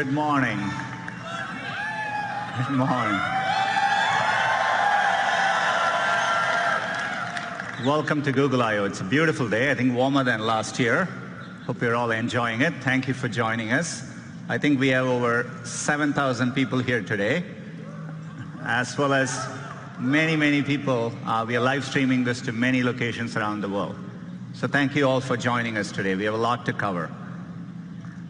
Good morning. Good morning. Welcome to Google I/O. It's a beautiful day, I think warmer than last year. Hope you're all enjoying it. Thank you for joining us. I think we have over 7,000 people here today, as well as many people. We are live streaming this to many locations around the world. So thank you all for joining us today. We have a lot to cover.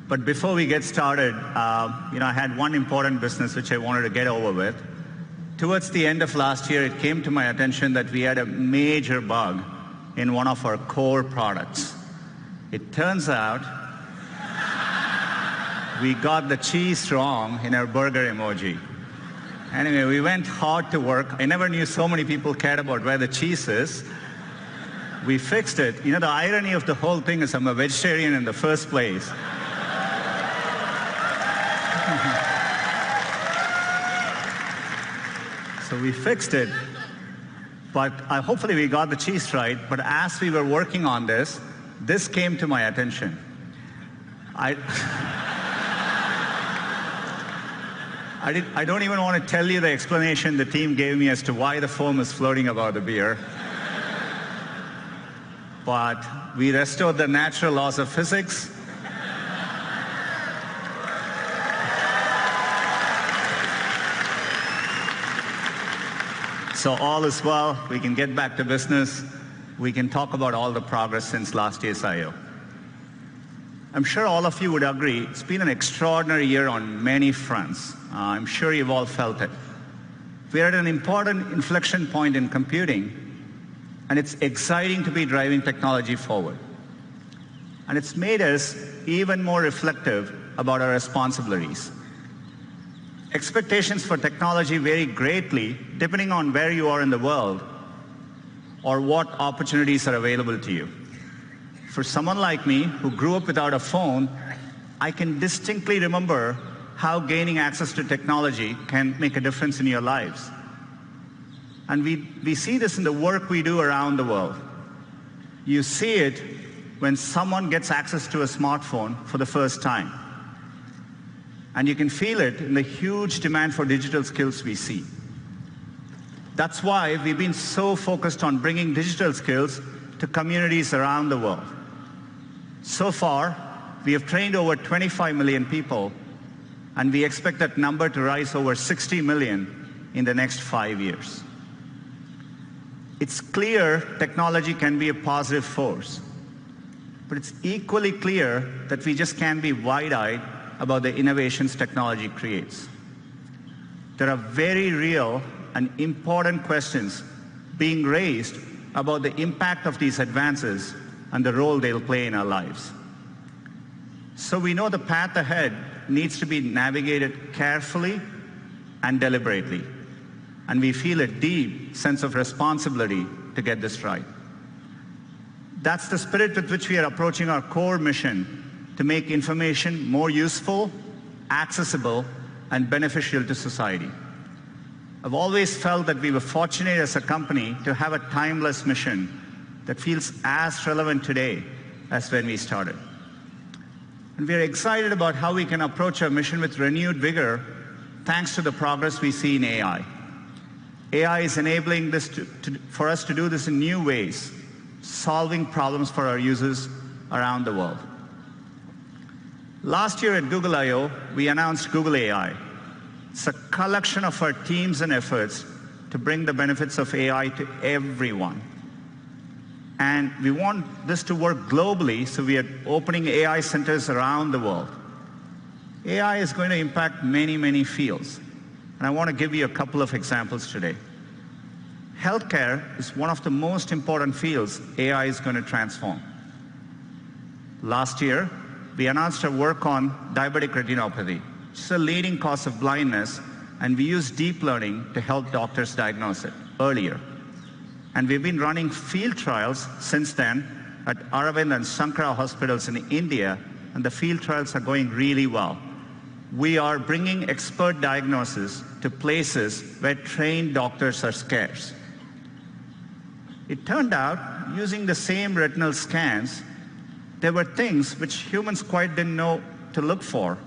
But before we get started, I had one important business which I wanted to get over with. Towards the end of last year, it came to my attention that we had a major bug in one of our core products. It turns out we got the cheese wrong in our burger emoji. Anyway, we went hard to work. I never knew so many people cared about where the cheese is. We fixed it. The irony of the whole thing is I'm a vegetarian in the first place. So we fixed it, but hopefully we got the cheese right. But as we were working on this came to my attention. I don't even want to tell you the explanation the team gave me as to why the foam is floating above the beer. But we restored the natural laws of physics. So all is well. We can get back to business. We can talk about all the progress since last year's I/O. I'm sure all of you would agree it's been an extraordinary year on many fronts. I'm sure you've all felt it. We're at an important inflection point in computing, and it's exciting to be driving technology forward. And it's made us even more reflective about our responsibilities. Expectations for technology vary greatly depending on where you are in the world or what opportunities are available to you. For someone like me who grew up without a phone, I can distinctly remember how gaining access to technology can make a difference in your lives. And we see this in the work we do around the world. You see it when someone gets access to a smartphone for the first time. And you can feel it in the huge demand for digital skills we see. That's why we've been so focused on bringing digital skills to communities around the world. So far, we have trained over 25 million people, and we expect that number to rise over 60 million in the next 5 years. It's clear technology can be a positive force, but it's equally clear that we just can't be wide-eyed about the innovations technology creates. There are very real and important questions being raised about the impact of these advances and the role they'll play in our lives. So we know the path ahead needs to be navigated carefully and deliberately, and we feel a deep sense of responsibility to get this right. That's the spirit with which we are approaching our core mission to make information more useful, accessible, and beneficial to society. I've always felt that we were fortunate as a company to have a timeless mission that feels as relevant today as when we started. And we're excited about how we can approach our mission with renewed vigor thanks to the progress we see in AI. AI is enabling this for us to do this in new ways, solving problems for our users around the world. Last year at Google I/O, we announced Google AI. It's a collection of our teams and efforts to bring the benefits of AI to everyone. And we want this to work globally, so we are opening AI centers around the world. AI is going to impact many fields, and I want to give you a couple of examples today. Healthcare is one of the most important fields AI is going to transform. Last year, we announced our work on diabetic retinopathy, which is a leading cause of blindness, and we use deep learning to help doctors diagnose it earlier. And we've been running field trials since then at Aravind and Sankara hospitals in India, and the field trials are going really well. We are bringing expert diagnosis to places where trained doctors are scarce. It turned out, using the same retinal scans, there were things which humans quite didn't know to look for,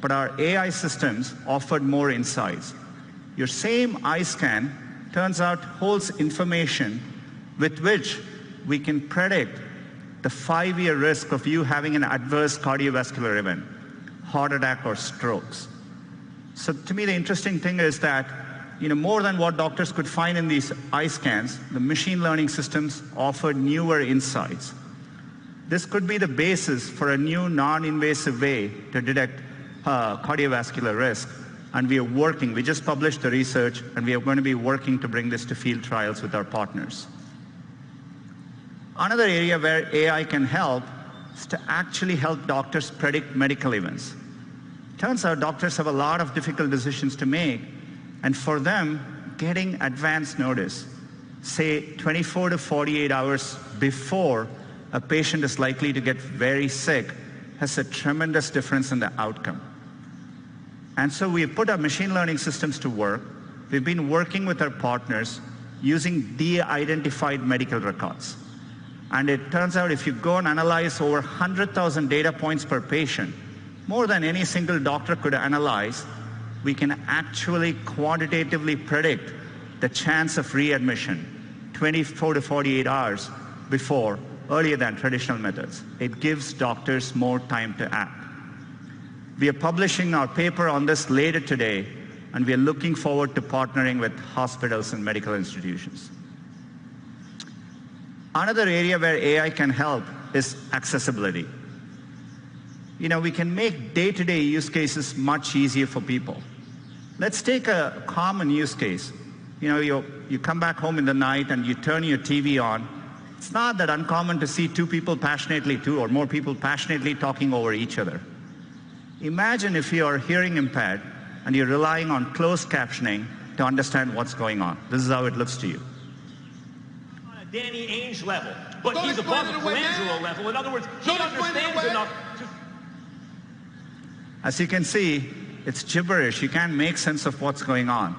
but our AI systems offered more insights. Your same eye scan turns out holds information with which we can predict the 5-year risk of you having an adverse cardiovascular event, heart attack or strokes. So to me, the interesting thing is that more than what doctors could find in these eye scans, the machine learning systems offered newer insights. This could be the basis for a new non-invasive way to detect cardiovascular risk. And we just published the research, and we are going to be working to bring this to field trials with our partners. Another area where AI can help is to actually help doctors predict medical events. Turns out doctors have a lot of difficult decisions to make, and for them, getting advance notice, say 24 to 48 hours before a patient is likely to get very sick, has a tremendous difference in the outcome. And so we've put our machine learning systems to work. We've been working with our partners using de-identified medical records. And it turns out if you go and analyze over 100,000 data points per patient, more than any single doctor could analyze, we can actually quantitatively predict the chance of readmission 24 to 48 hours before, earlier than traditional methods. It gives doctors more time to act. We are publishing our paper on this later today, and we are looking forward to partnering with hospitals and medical institutions. Another area where AI can help is accessibility. We can make day-to-day use cases much easier for people. Let's take a common use case. You come back home in the night and you turn your TV on. It's not that uncommon to see two or more people passionately talking over each other. Imagine if you are hearing impaired and you're relying on closed captioning to understand what's going on. This is how it looks to you. On a Danny Ainge level, but he's above a Colangelo level. In other words, he understands enough to... As you can see, it's gibberish. You can't make sense of what's going on.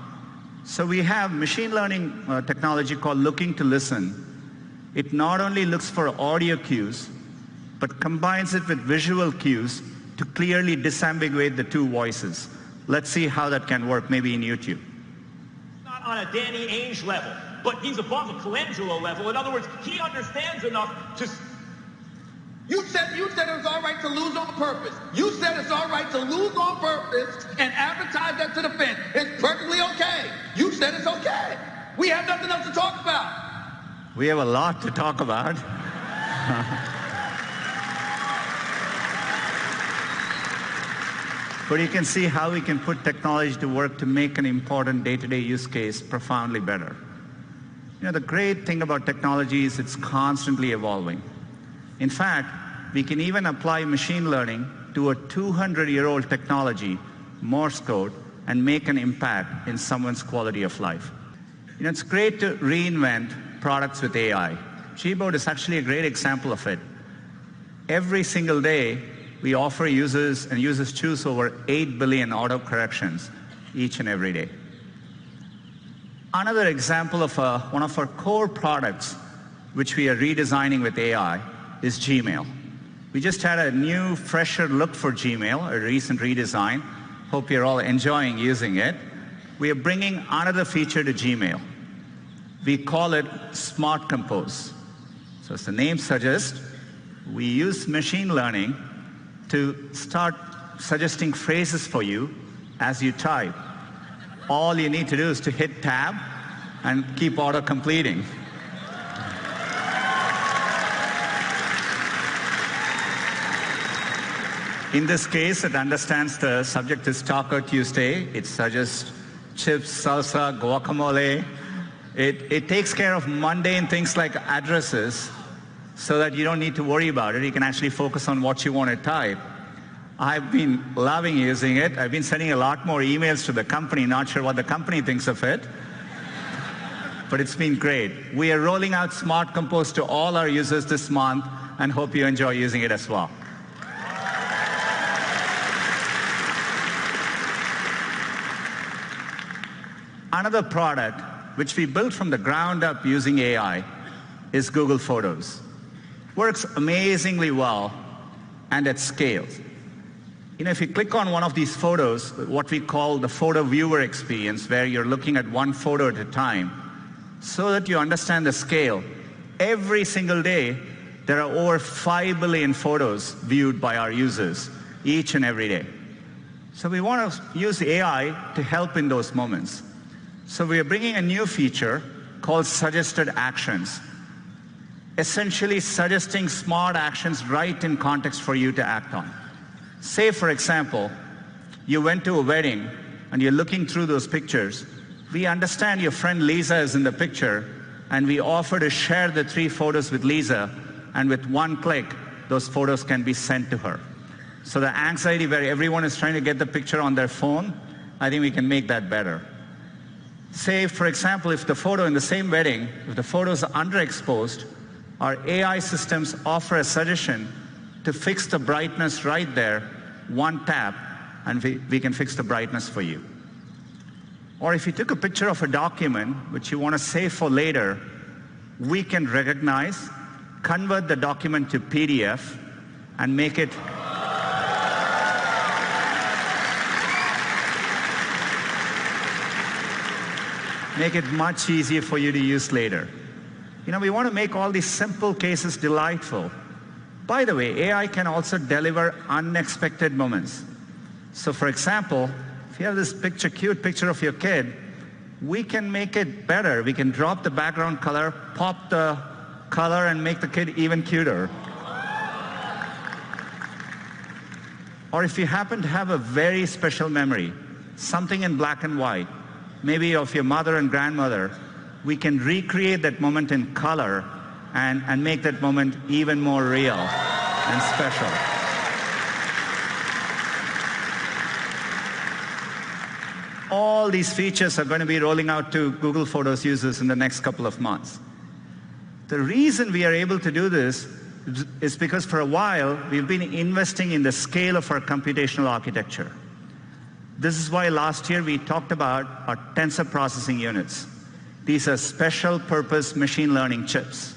So we have machine learning technology called Looking to Listen. It not only looks for audio cues, but combines it with visual cues to clearly disambiguate the two voices. Let's see how that can work, maybe in YouTube. Not on a Danny Ainge level, but he's above a Colangelo level. In other words, he understands enough to... You said it was all right to lose on purpose. You said it's all right to lose on purpose and advertise that to the fans. It's perfectly okay. You said it's okay. We have nothing else to talk about. We have a lot to talk about. But you can see how we can put technology to work to make an important day-to-day use case profoundly better. The great thing about technology is it's constantly evolving. In fact, we can even apply machine learning to a 200-year-old technology, Morse code, and make an impact in someone's quality of life. It's great to reinvent products with AI. Gboard is actually a great example of it. Every single day, we offer users, and users choose over 8 billion autocorrections each and every day. Another example of one of our core products, which we are redesigning with AI, is Gmail. We just had a new, fresher look for Gmail, a recent redesign. Hope you're all enjoying using it. We are bringing another feature to Gmail. We call it Smart Compose. So as the name suggests, we use machine learning to start suggesting phrases for you as you type. All you need to do is to hit tab and keep auto-completing. In this case, it understands the subject is Taco Tuesday. It suggests chips, salsa, guacamole. It takes care of mundane things like addresses so that you don't need to worry about it. You can actually focus on what you want to type. I've been loving using it. I've been sending a lot more emails to the company, not sure what the company thinks of it. But it's been great. We are rolling out Smart Compose to all our users this month and hope you enjoy using it as well. Another product which we built from the ground up using AI is Google Photos. Works amazingly well and at scale. If you click on one of these photos, what we call the photo viewer experience, where you're looking at one photo at a time, so that you understand the scale, every single day, there are over 5 billion photos viewed by our users, each and every day. So we want to use AI to help in those moments. So we are bringing a new feature called suggested actions, essentially suggesting smart actions right in context for you to act on. Say, for example, you went to a wedding and you're looking through those pictures. We understand your friend Lisa is in the picture, and we offer to share the 3 photos with Lisa, and with one click, those photos can be sent to her. So the anxiety where everyone is trying to get the picture on their phone, I think we can make that better. Say, for example, if the photo in the same wedding, if the photos are underexposed, our AI systems offer a suggestion to fix the brightness right there, one tap, and we can fix the brightness for you. Or if you took a picture of a document which you want to save for later, we can recognize, convert the document to PDF, and make it much easier for you to use later. We want to make all these simple cases delightful. By the way, AI can also deliver unexpected moments. So for example, if you have this cute picture of your kid, we can make it better. We can drop the background color, pop the color, and make the kid even cuter. Or if you happen to have a very special memory, something in black and white, maybe of your mother and grandmother, we can recreate that moment in color and make that moment even more real and special. All these features are going to be rolling out to Google Photos users in the next couple of months. The reason we are able to do this is because for a while, we've been investing in the scale of our computational architecture. This is why last year we talked about our tensor processing units. These are special purpose machine learning chips.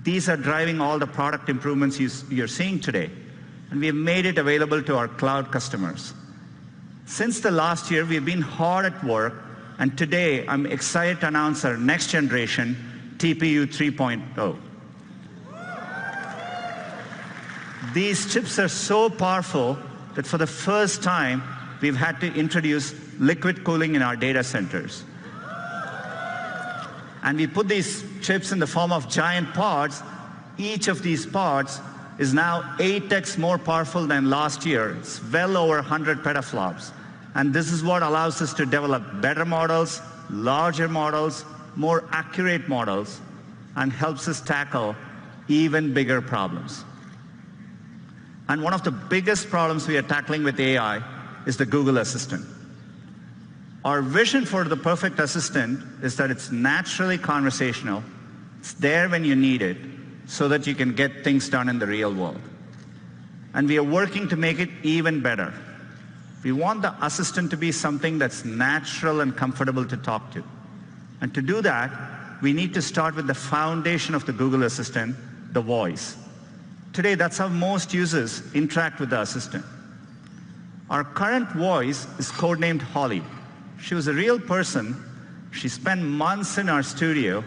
These are driving all the product improvements you're seeing today, and we have made it available to our cloud customers. Since the last year, we've been hard at work, and today I'm excited to announce our next generation TPU 3.0. These chips are so powerful that for the first time, we've had to introduce liquid cooling in our data centers. And we put these chips in the form of giant pods. Each of these pods is now 8x more powerful than last year. It's well over 100 petaflops. And this is what allows us to develop better models, larger models, more accurate models, and helps us tackle even bigger problems. And one of the biggest problems we are tackling with AI is the Google Assistant. Our vision for the perfect assistant is that it's naturally conversational, it's there when you need it, so that you can get things done in the real world. And we are working to make it even better. We want the assistant to be something that's natural and comfortable to talk to. And to do that, we need to start with the foundation of the Google Assistant, the voice. Today, that's how most users interact with the assistant. Our current voice is codenamed Holly. She was a real person. She spent months in our studio,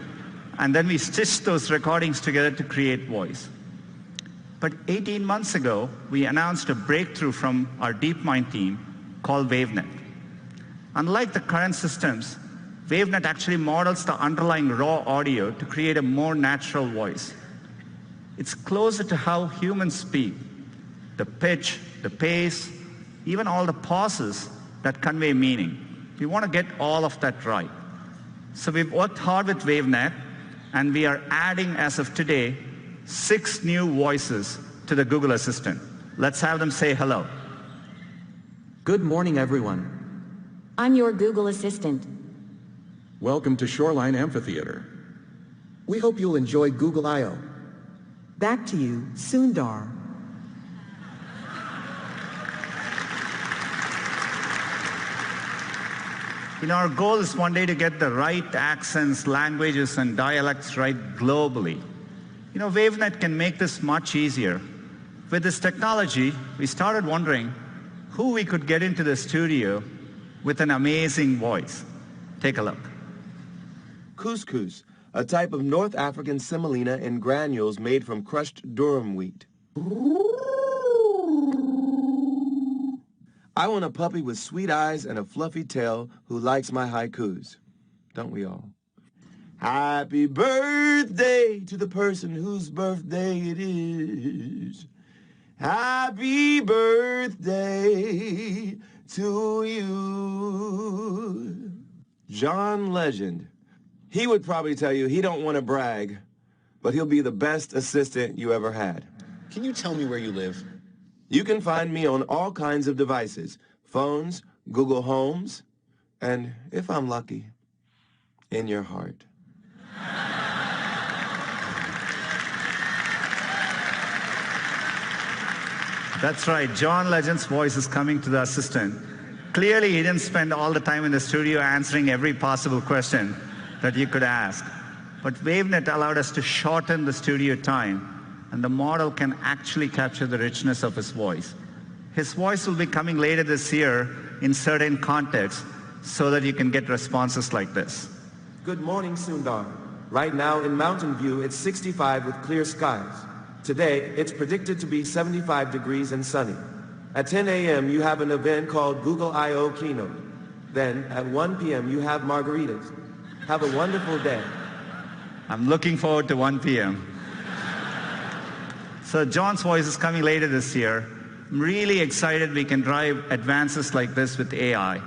and then we stitched those recordings together to create voice. But 18 months ago, we announced a breakthrough from our DeepMind team called WaveNet. Unlike the current systems, WaveNet actually models the underlying raw audio to create a more natural voice. It's closer to how humans speak. The pitch, the pace, even all the pauses that convey meaning. We want to get all of that right. So we've worked hard with WaveNet, and we are adding, as of today, 6 new voices to the Google Assistant. Let's have them say hello. Good morning, everyone. I'm your Google Assistant. Welcome to Shoreline Amphitheater. We hope you'll enjoy Google I/O. Back to you, Sundar. Our goal is one day to get the right accents, languages, and dialects right globally. WaveNet can make this much easier. With this technology, we started wondering, who we could get into the studio with an amazing voice. Take a look. Couscous, a type of North African semolina in granules made from crushed durum wheat. I want a puppy with sweet eyes and a fluffy tail who likes my haikus. Don't we all? Happy birthday to the person whose birthday it is. Happy birthday to you. John Legend. He would probably tell you he don't want to brag, but he'll be the best assistant you ever had. Can you tell me where you live? You can find me on all kinds of devices, phones, Google Homes, and if I'm lucky, in your heart. That's right, John Legend's voice is coming to the assistant. Clearly, he didn't spend all the time in the studio answering every possible question that you could ask. But WaveNet allowed us to shorten the studio time, and the model can actually capture the richness of his voice. His voice will be coming later this year in certain contexts so that you can get responses like this. Good morning, Sundar. Right now in Mountain View, it's 65 with clear skies. Today, it's predicted to be 75 degrees and sunny. At 10 a.m., you have an event called Google I/O Keynote. Then, at 1 p.m., you have margaritas. Have a wonderful day. I'm looking forward to 1 p.m. So John's voice is coming later this year. I'm really excited we can drive advances like this with AI.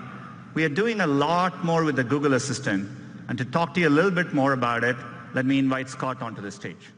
We are doing a lot more with the Google Assistant. And to talk to you a little bit more about it, let me invite Scott onto the stage.